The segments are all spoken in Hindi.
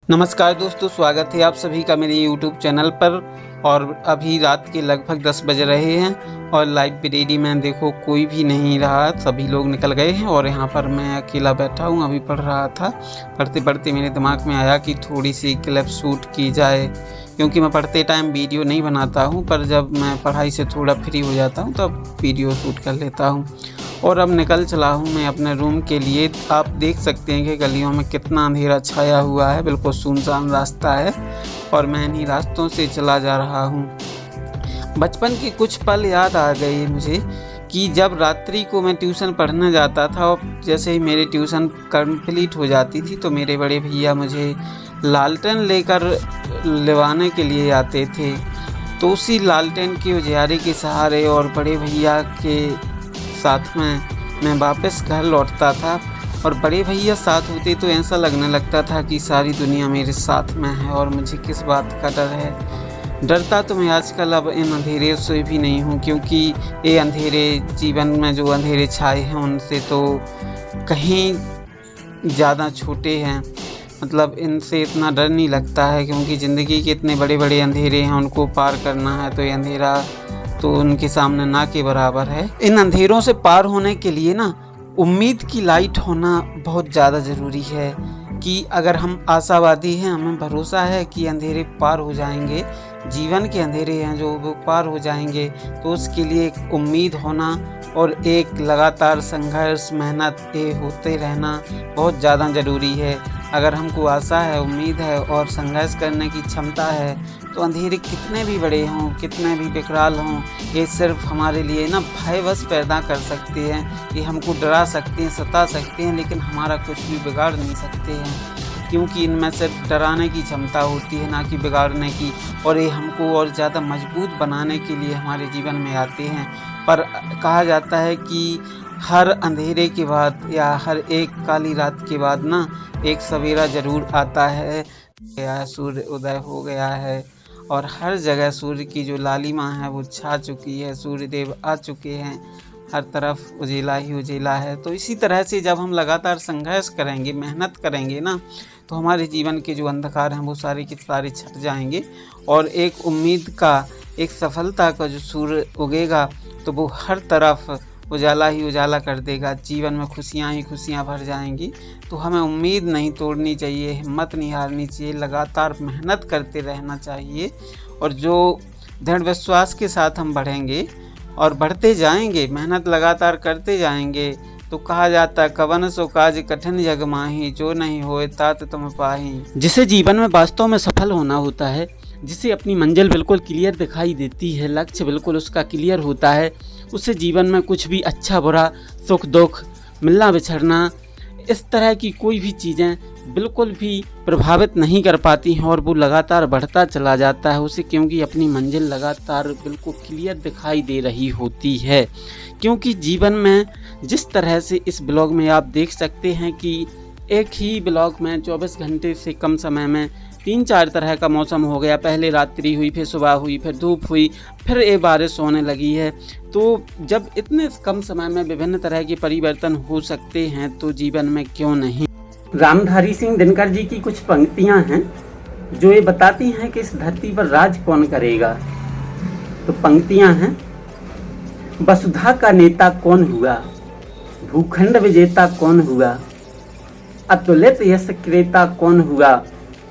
नमस्कार दोस्तों, स्वागत है आप सभी का मेरे YouTube चैनल पर। और अभी रात के लगभग 10 बज रहे हैं और लाइब्रेरी में देखो कोई भी नहीं रहा, सभी लोग निकल गए हैं और यहाँ पर मैं अकेला बैठा हूँ। अभी पढ़ रहा था, पढ़ते पढ़ते मेरे दिमाग में आया कि थोड़ी सी क्लिप शूट की जाए, क्योंकि मैं पढ़ते टाइम वीडियो नहीं बनाता हूँ, पर जब मैं पढ़ाई से थोड़ा फ्री हो जाता हूँ तब वीडियो शूट कर लेता हूँ। और अब निकल चला हूँ मैं अपने रूम के लिए। आप देख सकते हैं कि गलियों में कितना अंधेरा छाया हुआ है, बिल्कुल सुनसान रास्ता है और मैं इन्हीं रास्तों से चला जा रहा हूँ। बचपन के कुछ पल याद आ गए मुझे कि जब रात्रि को मैं ट्यूशन पढ़ने जाता था और जैसे ही मेरी ट्यूशन कंप्लीट हो जाती थी तो मेरे बड़े भैया मुझे लालटेन लेकर लिवाने के लिए आते थे। तो उसी लालटेन के उजियारे के सहारे और बड़े भैया के साथ में मैं वापस घर लौटता था। और बड़े भैया साथ होते तो ऐसा लगने लगता था कि सारी दुनिया मेरे साथ में है और मुझे किस बात का डर है। डरता तो मैं आजकल अब इन अंधेरे से भी नहीं हूँ, क्योंकि ये अंधेरे जीवन में जो अंधेरे छाए हैं उनसे तो कहीं ज़्यादा छोटे हैं। मतलब इनसे इतना डर नहीं लगता है, क्योंकि ज़िंदगी के इतने बड़े बड़े अंधेरे हैं, उनको पार करना है तो ये अंधेरा तो उनके सामने ना के बराबर है। इन अंधेरों से पार होने के लिए ना उम्मीद की लाइट होना बहुत ज़्यादा ज़रूरी है। कि अगर हम आशावादी हैं, हमें भरोसा है कि अंधेरे पार हो जाएंगे, जीवन के अंधेरे हैं जो वो पार हो जाएंगे, तो उसके लिए एक उम्मीद होना और एक लगातार संघर्ष मेहनत ये होते रहना बहुत ज़्यादा ज़रूरी है। अगर हमको आशा है, उम्मीद है और संघर्ष करने की क्षमता है तो अंधेरे कितने भी बड़े हों, कितने भी विकराल हों, ये सिर्फ हमारे लिए ना भय बस पैदा कर सकते हैं। ये हमको डरा सकते हैं, सता सकते हैं, लेकिन हमारा कुछ भी बिगाड़ नहीं सकते हैं, क्योंकि इनमें सिर्फ डराने की क्षमता होती है, ना कि बिगाड़ने की। और ये हमको और ज़्यादा मजबूत बनाने के लिए हमारे जीवन में आते हैं। पर कहा जाता है कि हर अंधेरे के बाद या हर एक काली रात के बाद ना एक सवेरा ज़रूर आता है। सूर्य उदय हो गया है और हर जगह सूर्य की जो लालिमा है वो छा चुकी है, सूर्य देव आ चुके हैं, हर तरफ उजेला ही उजेला है। तो इसी तरह से जब हम लगातार संघर्ष करेंगे, मेहनत करेंगे ना, तो हमारे जीवन के जो अंधकार हैं वो सारे के सारे छट जाएंगे और एक उम्मीद का, एक सफलता का जो सूर्य उगेगा तो वो हर तरफ उजाला ही उजाला कर देगा। जीवन में खुशियाँ ही खुशियाँ भर जाएंगी। तो हमें उम्मीद नहीं तोड़नी चाहिए, हिम्मत नहीं हारनी चाहिए, लगातार मेहनत करते रहना चाहिए। और जो दृढ़ विश्वास के साथ हम बढ़ेंगे और बढ़ते जाएंगे, मेहनत लगातार करते जाएंगे, तो कहा जाता है कवन सो काज कठिन जग माही, जो नहीं होए तात तुम पाही। जिसे जीवन में वास्तव में सफल होना होता है, जिसे अपनी मंजिल बिल्कुल क्लियर दिखाई देती है, लक्ष्य बिल्कुल उसका क्लियर होता है, उससे जीवन में कुछ भी अच्छा बुरा, सुख दुख, मिलना बिछड़ना, इस तरह की कोई भी चीज़ें बिल्कुल भी प्रभावित नहीं कर पाती हैं और वो लगातार बढ़ता चला जाता है उसे, क्योंकि अपनी मंजिल लगातार बिल्कुल क्लियर दिखाई दे रही होती है। क्योंकि जीवन में जिस तरह से इस ब्लॉग में आप देख सकते हैं कि एक ही ब्लॉग में 24 घंटे से कम समय में 3-4 तरह का मौसम हो गया। पहले रात्रि हुई, फिर सुबह हुई, फिर धूप हुई, फिर ये बारिश होने लगी है। तो जब इतने कम समय में विभिन्न तरह के परिवर्तन हो सकते हैं तो जीवन में क्यों नहीं। रामधारी सिंह दिनकर जी की कुछ पंक्तियां हैं जो ये बताती हैं कि इस धरती पर राज कौन करेगा। तो पंक्तियां हैं, वसुधा का नेता कौन हुआ, भूखंड विजेता कौन हुआ, अतुलित यश क्रेता कौन हुआ,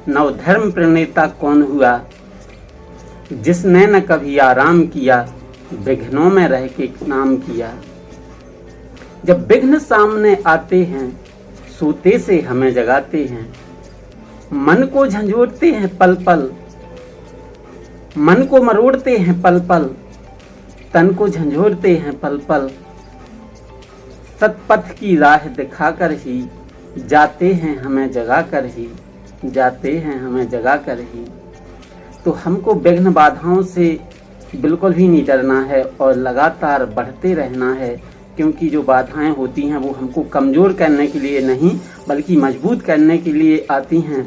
नवधर्म प्रणेता कौन हुआ, जिसने न कभी आराम किया, विघ्नों में रह के नाम किया। जब विघ्न सामने आते हैं, सोते से हमें जगाते हैं, मन को झंझोड़ते हैं पल पल, मन को मरोड़ते हैं पल पल, तन को झंझोड़ते हैं पल पल, सतपथ की राह दिखाकर ही जाते हैं हमें जगा कर ही, जाते हैं हमें जगा कर ही। तो हमको विघ्न बाधाओं से बिल्कुल भी नहीं डरना है और लगातार बढ़ते रहना है, क्योंकि जो बाधाएं होती हैं वो हमको कमज़ोर करने के लिए नहीं बल्कि मजबूत करने के लिए आती हैं।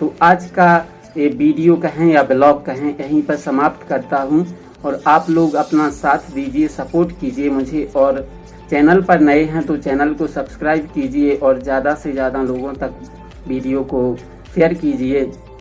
तो आज का ये वीडियो कहें या ब्लॉग कहें यहीं पर समाप्त करता हूं और आप लोग अपना साथ दीजिए, सपोर्ट कीजिए मुझे, और चैनल पर नए हैं तो चैनल को सब्सक्राइब कीजिए और ज़्यादा से ज़्यादा लोगों तक वीडियो को शेयर कीजिए।